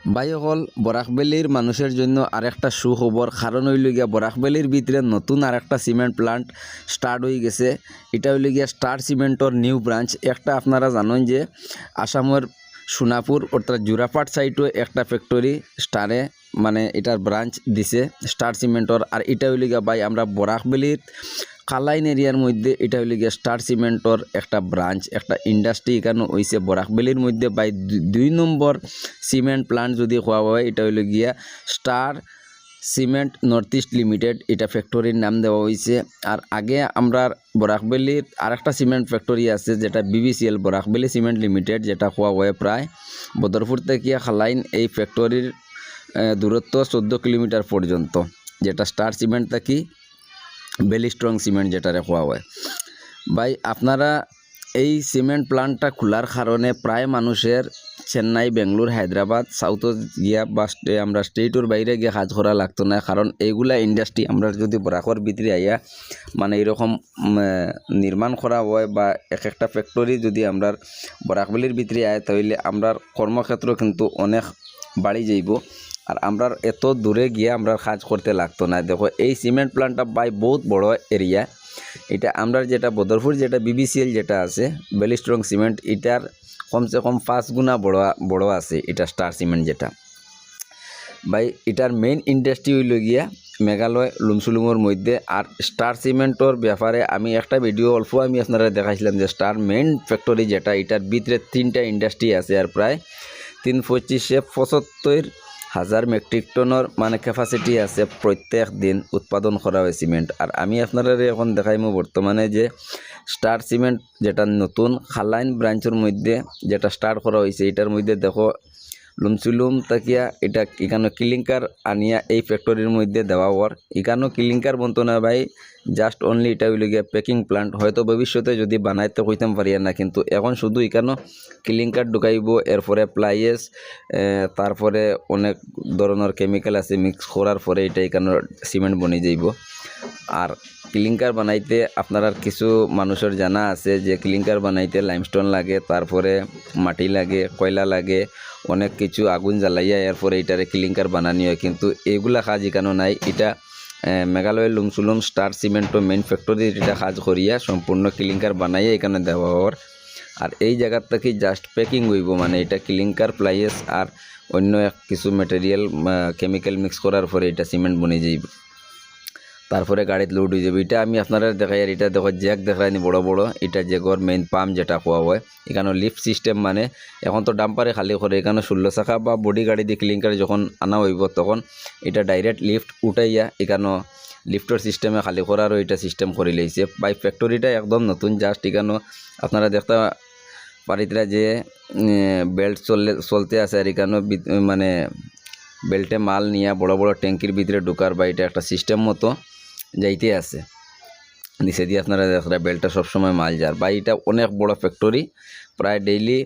ভাইসকল বরাকবেলির মানুষের জন্য আরেকটা সুখবর, কারণ হইল গিয়া বরাকবেলির ভিতরে নতুন আরেকটা সিমেন্ট প্লান্ট স্টার্ট হয়ে গেছে। এটা হইল গিয়া স্টার সিমেন্টর নিউ ব্রাঞ্চ। একটা আপনারা জানেন যে আসামের সোনাপুর অর্থাৎ জোড়াপাট সাইটও একটা ফ্যাক্টরি স্টারে মানে এটার ব্রাঞ্চ দিছে স্টার সিমেন্টর। আর এটা হইল গিয়া ভাই আমরা বরাকবেলির কালাইন এরিয়ার মধ্যে এটা হইল গিয়া স্টার সিমেন্টর একটা ব্রাঞ্চ, একটা ইন্ডাস্ট্রি এখানে হয়েছে বরাকবেলির মধ্যে। বাই 2 নম্বর সিমেন্ট প্লান্ট যদি হওয়া হয় এটা হইল গিয়া star cement north east limited, এটা ফ্যাক্টরির নাম দেওয়া হয়েছে। আর আগে আমরা বরাকবেলির আরেকটা সিমেন্ট ফ্যাক্টরি আছে যেটা বিবিসিএল বরাকবেলি সিমেন্ট লিমিটেড, যেটা হওয়া হয় প্রায় বদরপুর থেকে খালাইন। এই ফ্যাক্টরির দূরত্ব 14 কিলোমিটার পর্যন্ত, যেটা স্টার সিমেন্ট থাকি বেলি স্ট্রং সিমেন্ট যেটা হওয়া হয়। ভাই আপনারা এই সিমেন্ট প্লান্টটা খোলার কারণে প্রায় মানুষের চেন্নাই, বেঙ্গলোর, হায়দ্রাবাদ, সাউথ গিয়া বা আমরা স্টেটের বাইরে গিয়ে কাজ করা লাগতো না। কারণ এইগুলা ইন্ডাস্ট্রি আমরা যদি বরাকর ভিতরে আইয়া মানে এরকম নির্মাণ করা হয় বা এক একটা ফ্যাক্টরি যদি আমরা বরাকবেলির ভিতরে আয়, তাহলে আমরা কর্মক্ষেত্র কিন্তু অনেক বাড়ি যাইব। আর আমরা এত দূরে গিয়ে আমরা কাজ করতে লাগতো না। দেখো এই সিমেন্ট প্লান্টটা বাই বহুত বড় এরিয়া। এটা আমরা যেটা বদরপুর যেটা বিবিসিএল যেটা আছে বেলি স্ট্রং সিমেন্ট, এটার কমসে কম 5 গুণা বড় আছে এটা স্টার সিমেন্ট যেটা। ভাই এটার মেইন ইন্ডাস্ট্রি হইল গিয়া মেঘালয় লুমসুলুমের মধ্যে। আর স্টার সিমেন্টর ব্যাপারে আমি একটা ভিডিও অল্প আমি আপনারা দেখাইছিলাম যে স্টার মেইন ফ্যাক্টরি যেটা, এটার ভিতরে 3টা ইন্ডাস্ট্রি আছে। আর প্রায় 325,000 মেট্রিক টনের মানে ক্যাপাসিটি আছে প্রত্যেক দিন উৎপাদন করা হয় সিমেন্ট। আর আমি আপনারা এখন দেখাইমু বর্তমানে যে স্টার সিমেন্ট যেটা নতুন খালাইন ব্রাঞ্চের মধ্যে যেটা স্টার্ট করা হয়েছে, এটার মধ্যে দেখো লুমসুলুম তাকিয়া এটা এখানে কিলিংকার আনিয়া এই ফ্যাক্টরির মধ্যে দেওয়া হওয়ার। এখানেও কিলিংকার বনতো না ভাই, জাস্ট অনলি এটা হইল গিয়া প্যাকিং প্লান্ট। হয়তো ভবিষ্যতে যদি বানাইতে কইতাম পারি না, কিন্তু এখন শুধু এখানেও কিলিংকার ঢুকাইব, এরপরে প্লাইয়েস, তারপরে অনেক ধরনের কেমিক্যাল আছে মিক্স করার পরে এটা এখানে সিমেন্ট বনে যাইব। আর ক্লিংকার বানাইতে আপনারা কিছু মানুষের জানা আছে যে ক্লিংকার বানাইতে লাইমস্টোন লাগে, তারপরে মাটি লাগে, কয়লা লাগে, অনেক কিছু আগুন জ্বালাইয়া এরপরে এটারে ক্লিংকার বানানি হয়। কিন্তু এগুলা কাজ এখানে নাই। এটা মেঘালয়ের লুমসুলুম স্টার সিমেন্ট মেইন ফ্যাক্টরি এটা কাজ করিয়া সম্পূর্ণ ক্লিংকার বানাইয়া এখানে দেওয়া হওয়ার। আর এই জায়গার থেকে জাস্ট প্যাকিং হইব, মানে এটা ক্লিংকার প্লাইয়েস আর অন্য কিছু ম্যাটেরিয়াল কেমিক্যাল মিক্স করার পরে এটা সিমেন্ট বনে যাইব, তারপরে গাড়িতে লোড হয়ে যাবে। এটা আমি আপনারা দেখাই। আর এটা দেখো জ্যাক দেখায়নি বড় বড়, এটা জ্যাকর মেইন পাম্প যেটা কোয়া হয়। এখানে লিফট সিস্টেম, মানে এখন তো ডাম্পারে খালি করে, এখানে 16 চাকা বা বডি গাড়ি দিয়ে ক্লিংকার যখন আনা হইব তখন এটা ডাইরেক্ট লিফট উঠাইয়া এখানে লিফটের সিস্টেমে খালি করারও এটা সিস্টেম করে লইছে। বাই ফ্যাক্টরিটা একদম নতুন, জাস্ট এখানে আপনারা দেখতে পারিতরা যে বেল্ট চলতে আছে। আর এখানে মানে বেল্টে মাল নিয়ে বড় বড় ট্যাঙ্কির ভিতরে ঢুকার বা এটা একটা সিস্টেম মতো যাইতে আছে নিচে দিয়ে। আপনারা দেখরা বেল্টটা সবসময় মাল যার। বা এটা অনেক বড় ফ্যাক্টরি, প্রায় ডেইলি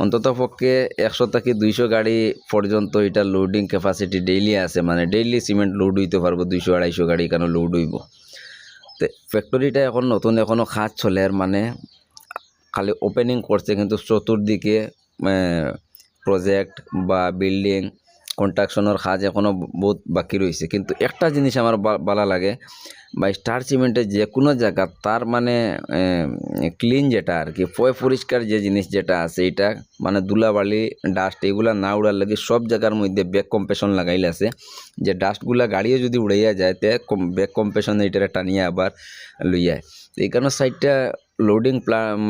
অন্তত পক্ষে 100 থেকে 200 গাড়ি পর্যন্ত এটা লোডিং ক্যাপাসিটি ডেইলি আছে, মানে ডেইলি সিমেন্ট লোড হইতে পারবো 200-250 গাড়ি এখানে লোড হইব। তো ফ্যাক্টরিটা এখন নতুন, এখনও কাজ চলে, আর মানে খালি ওপেনিং করছে, কিন্তু চতুর্দিকে প্রজেক্ট বা বিল্ডিং কনস্ট্রাকশনের কাজ এখনও বহুত বাকি রয়েছে। কিন্তু একটা জিনিস আমার ভালো লাগে বা স্টার সিমেন্টের যে কোনো জায়গা তার মানে ক্লিন যেটা আর কি পরিষ্কার যে জিনিস যেটা আছে, এটা মানে ধুলাবালি ডাস্ট এগুলা না উড়ার লাগে সব জায়গার মধ্যে ব্যাক কম্প্রেশন লাগাইলে আছে, যে ডাস্টগুলা গাড়িও যদি উড়াইয়া যায় তে ব্যাক কম্প্রেশন এটারে টানিয়ে আবার লইয়া। এইখানে সাইডটা লোডিং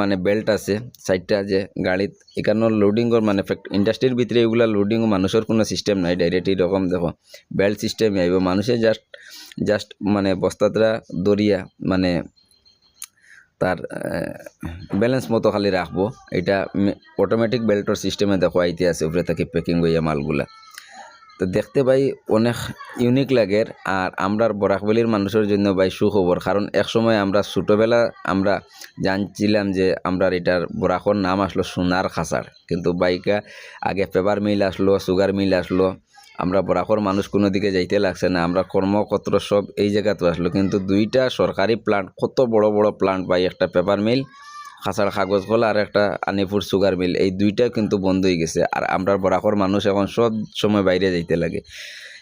মানে বেল্ট আছে সাইডটা যে গাড়িত এখানে লোডিংর মানে ইন্ডাস্ট্রির ভিতরে এগুলা লোডিং মানুষের কোনো সিস্টেম নাই, ডাইরেক্ট এরকম দেখো বেল্ট সিস্টেম আইব। মানুষে জাস্ট মানে বস্তাটা দরিয়া মানে তার ব্যালেন্স মতো খালি রাখবো। এটা অটোমেটিক বেল্টর সিস্টেমে দেখো আইতে আছে উপরে থেকে প্যাকিং হইয়া মালগুলা। তো দেখতে ভাই অনেক ইউনিক লাগে। আর আমরা বরাকবেলির মানুষের জন্য ভাই সুখবর, কারণ একসময় আমরা ছোটোবেলা আমরা জানছিলাম যে আমরা এটার বরাকর নাম আসলো সোনার খাসার, কিন্তু বাইকা আগে পেপার মিল আসলো, সুগার মিল আসলো, আমরা বরাকর মানুষ কোনো দিকে যাইতে লাগছে না, আমরা কর্মক্ষেত্র সব এই জায়গাতে আসলো। কিন্তু 2টা সরকারি প্লান্ট, কত বড় বড় প্লান্ট ভাই, একটা পেপার মিল খাসার কাগজ কলা আর একটা আনিপুর সুগার মিল, এই দুইটা কিন্তু বন্ধ হয়ে গেছে। আর আমরা বরাকর মানুষ এখন সব সময় বাইরে যাইতে লাগে।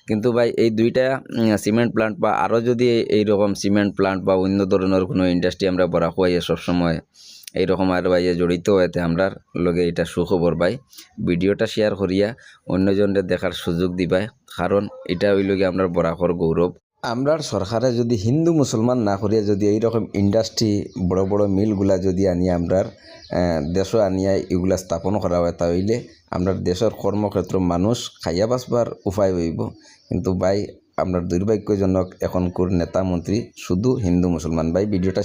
কিন্তু ভাই এই দুইটা সিমেন্ট প্লান্ট বা আরও যদি এইরকম সিমেন্ট প্লান্ট বা অন্য ধরনের কোনো ইন্ডাস্ট্রি আমরা বরাক হইয়ে সবসময় এইরকম আর ভাইয়ে জড়িত হইতে আমরা লগে এটা সুখবর ভাই। ভিডিওটা শেয়ার করিয়া অন্যজনের দেখার সুযোগ দিবাই, কারণ এটা হইল গিয়ে আমরা বরাকর গৌরব। আমরার সরকারে যদি হিন্দু মুসলমান না করিয়া যদি এইরকম ইন্ডাস্ট্রি বড় বড় মিলগুলা যদি আনিয়ে আমরার দেশও আনিয়া এগুলা স্থাপন করা হয়, তাহলে আমরা দেশের কর্মক্ষেত্র মানুষ খাইয়া বাঁচবার উপায় হইব। কিন্তু ভাই আমরা দুর্ভাগ্যজনক এখনকার নেতা মন্ত্রী শুধু হিন্দু মুসলমান। ভাই ভিডিওটা